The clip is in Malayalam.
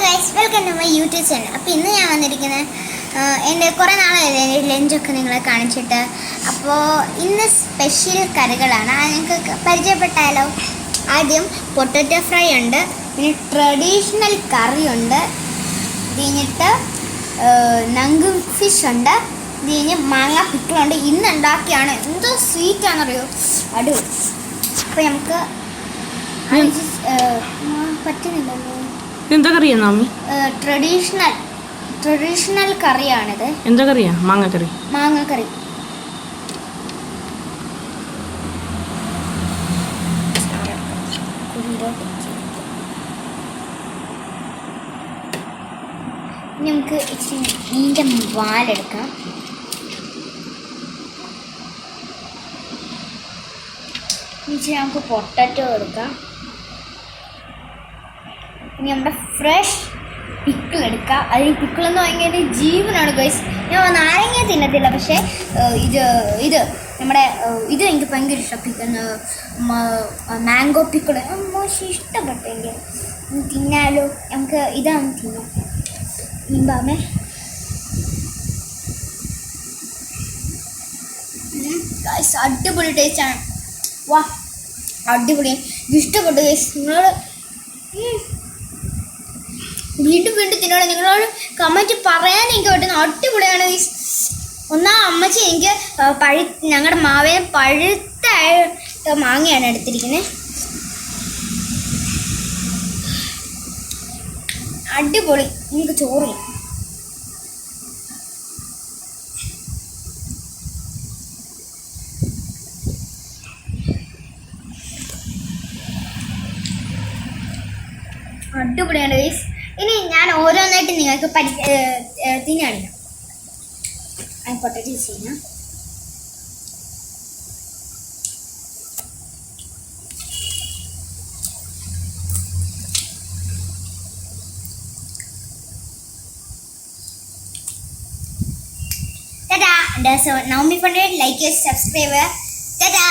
Guys, welcome to my YouTube channel. അപ്പോൾ ഇന്ന് ഞാൻ വന്നിരിക്കുന്നത് എൻ്റെ കുറേ നാളായില്ലേ എൻ്റെ ലഞ്ചൊക്കെ നിങ്ങളെ കാണിച്ചിട്ട്. അപ്പോൾ ഇന്ന് സ്പെഷ്യൽ കറികളാണ്, നിങ്ങൾക്ക് പരിചയപ്പെട്ടാലോ. ആദ്യം പൊട്ടറ്റോ ഫ്രൈ ഉണ്ട്, പിന്നെ ട്രഡീഷണൽ കറി ഉണ്ട്, ഇത് കഴിഞ്ഞിട്ട് നങ്ക് ഫിഷ് ഉണ്ട്, ഇത് കഴിഞ്ഞ് മാങ്ങ പിക്കിളുണ്ട്. ഇന്ന് ഉണ്ടാക്കിയാണ്, എന്തോ സ്വീറ്റാണെന്നറിയോ, അടിപൊളി. അപ്പോൾ നമുക്ക് പറ്റുന്നില്ലല്ലോ. എന്താ കറിയാ മമ്മി? ട്രഡീഷണൽ കറിയാണിത്. എന്താ കറിയാ? മാങ്ങക്കറി. മാങ്ങക്കറി. നമുക്ക് ഇച്ചിരി മീൻ്റെ വാലെടുക്കാം. ഇച്ചിരി നമുക്ക് പൊട്ടറ്റോ എടുക്കാം. ഇനി നമ്മുടെ ഫ്രഷ് പിക്കിൾ എടുക്കാം. അതിന് പിക്കിളെന്ന് ഭയങ്കര ജീവനാണ് ഗൈസ്. ഞാൻ നാരങ്ങ തിന്നത്തില്ല, പക്ഷേ ഇത് നമ്മുടെ ഇത് എനിക്ക് ഭയങ്കര ഇഷ്ടപ്പെടുന്ന മാംഗോ പിക്കിൾ മോശം ഇഷ്ടപ്പെട്ടെങ്കിൽ തിന്നാലോ. നമുക്ക് ഇതാണ് തിന്നാം. നിമ്പാമേ ഗൈസ്, അടിപൊളി ടേസ്റ്റാണ്. വാ, അടിപൊളി, ഇഷ്ടപ്പെട്ടു ഗൈസ്. നിങ്ങൾ വീണ്ടും തിന്നോളൂ. നിങ്ങളോട് കമൻറ്റ് പറയാൻ എനിക്ക് പറ്റുന്ന അടിപൊളിയാണ് ഗൈസ്. അമ്മച്ചി എനിക്ക് ഞങ്ങളുടെ മാവേനെ പഴുത്ത മാങ്ങയാണ് എടുത്തിരിക്കുന്നത്. അടിപൊളി. നിങ്ങൾക്ക് ചോറ് അടിപൊളിയാണ് ഗൈസ്. ഇനി ഞാൻ ഓരോന്നായിട്ട് നിങ്ങൾക്ക് തിന്നാണ്. പൊട്ടറ്റോ ചെയ്യാം. Ta-da! And so Naomi Pandit, like, subscribe. Ta-da!